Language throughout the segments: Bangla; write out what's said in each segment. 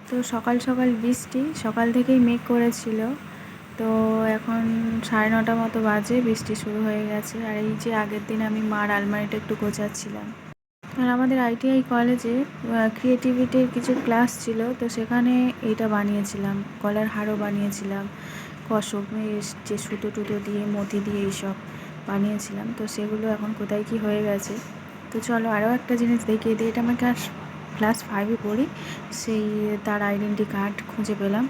তো সকাল সকাল বৃষ্টি, সকাল থেকেই মেঘ করেছিল। তো এখন 9:30 মতো বাজে, বৃষ্টি শুরু হয়ে গেছে। আর এই যে আগের দিন আমি মার আলমারিটা একটু গোছাচ্ছিলাম। আর আমাদের আইটিআই কলেজে ক্রিয়েটিভিটির কিছু ক্লাস ছিল, তো সেখানে এইটা বানিয়েছিলাম, গলার হারও বানিয়েছিলাম, কসমের যে সুতো টুতো দিয়ে মতি দিয়ে এইসব বানিয়েছিলাম। তো সেগুলো এখন কোথায় কি হয়ে গেছে। তো চলো আরও একটা জিনিস দেখিয়ে দিই। এটা আমার ক্লাস 5-এ পড়ি, সেই তার আইডেন্টি কার্ড খুঁজে পেলাম।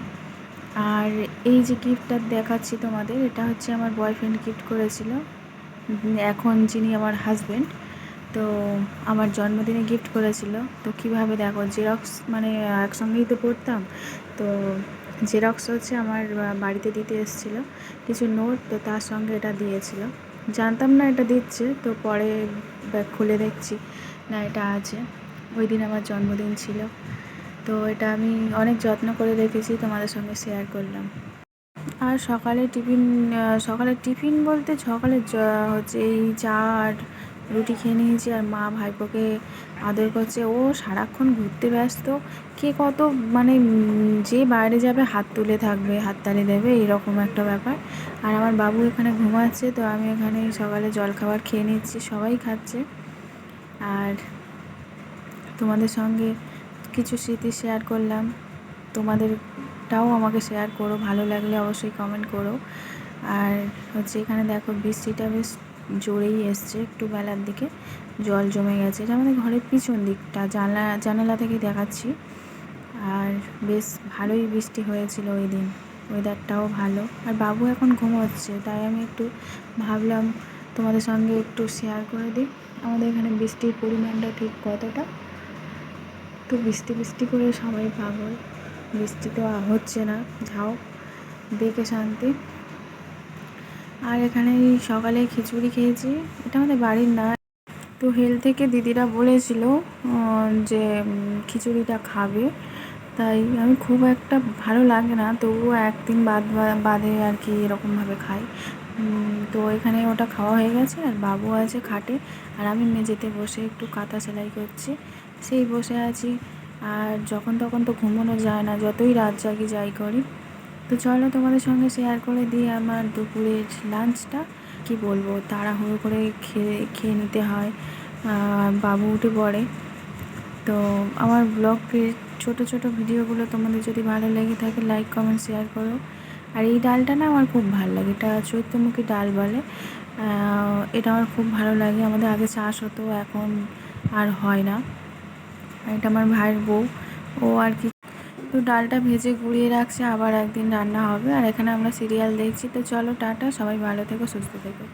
আর এই যে গিফটটা দেখাচ্ছি তোমাদের, এটা হচ্ছে আমার বয়ফ্রেন্ড গিফট করেছিল, এখন যিনি আমার হাজব্যান্ড। তো আমার জন্মদিনে গিফট করেছিল। তো কিভাবে দেখো, জেরক্স মানে একসঙ্গেই তো পড়তাম, তো জেরক্স হচ্ছে আমার বাড়িতে দিতে এসেছিলো কিছু নোট, তো তার সঙ্গে এটা দিয়েছিল। জানতাম না এটা দিচ্ছে, তো পরে ব্যাগ খুলে দেখছি না এটা আছে। ওই দিন আমার জন্মদিন ছিল, তো এটা আমি অনেক যত্ন করে রেখেছি, তোমাদের সঙ্গে শেয়ার করলাম। আর সকালের টিফিন বলতে সকালে হচ্ছে এই চা আর রুটি খেয়ে নিয়েছি। আর মা ভাইপোকে আদর করছে, ও সারাক্ষণ ঘুরতে ব্যস্ত, কে কত মানে যে বাইরে যাবে হাত তুলে থাকবে, হাততালি দেবে, এরকম একটা ব্যাপার। আর আমার বাবু এখানে ঘুমাচ্ছে, তো আমি এখানে সকালে জলখাবার খেয়ে নিচ্ছি, সবাই খাচ্ছে। আর তোমাদের সঙ্গে কিছু স্মৃতি শেয়ার করলাম, তোমাদেরটাও আমাকে শেয়ার করো, ভালো লাগলে অবশ্যই কমেন্ট করো। আর হচ্ছে এখানে দেখো বৃষ্টিটা বেশ জোরেই এসছে, একটু বেলার দিকে জল জমে গেছে। এটা আমাদের ঘরের পিছন দিকটা, জানালা থেকে দেখাচ্ছি। আর বেশ ভালোই বৃষ্টি হয়েছিল ওই দিন, ওয়েদারটাও ভালো। আর বাবু এখন ঘুমোচ্ছে, তাই আমি একটু ভাবলাম তোমাদের সঙ্গে একটু শেয়ার করে দিই আমাদের এখানে বৃষ্টির পরিমাণটা ঠিক কতটা। তো বৃষ্টি বৃষ্টি করে সবাই পাগল, বৃষ্টি তো হচ্ছে না, যাও দেখে শান্তি। আর এখানে সকালে খিচুড়ি খেয়েছি, এটা আমাদের বাড়ির না। তো হেলথ থেকে দিদিরা বলেছিল যে খিচুড়িটা খাবে, তাই আমি খুব একটা ভালো লাগে না, তবুও একদিন বাদে আর কি এরকমভাবে খাই। তো এখানে ওটা খাওয়া হয়ে গেছে, আর বাবু আছে খাটে, আর আমি মেঝেতে বসে একটু কাঁথা সেলাই করছি, সেই বসে আছি। আর যখন তখন তো ঘুমোনো যায় না, যতই রাত জাগি যাই করি। তো চলো তোমাদের সঙ্গে শেয়ার করে দিই আমার দুপুরের লাঞ্চটা। কি বলবো, তাড়াহুড়ো করে খেয়ে নিতে হয়, বাবু উঠে পড়ে। তো আমার ব্লগের ছোট ছোট ভিডিওগুলো তোমাদের যদি ভালো লেগে থাকে, লাইক কমেন্ট শেয়ার করো। আর এই ডালটা না আমার খুব ভালো লাগে, এটা চৈত্রমুখী ডাল বলে। এটা আমার খুব ভালো লাগে, আমাদের আগে চাষ হতো, এখন আর হয় না। এটা আমার ভাইয়ের বউ, ও আর কি তো ডালটা ভেজে গুঁড়িয়ে রাখছে, আবার একদিন রান্না হবে। আর এখানে আমরা সিরিয়াল দেখছি। তো চলো টাটা, সবাই ভালো থেকো, সুস্থ থেকো।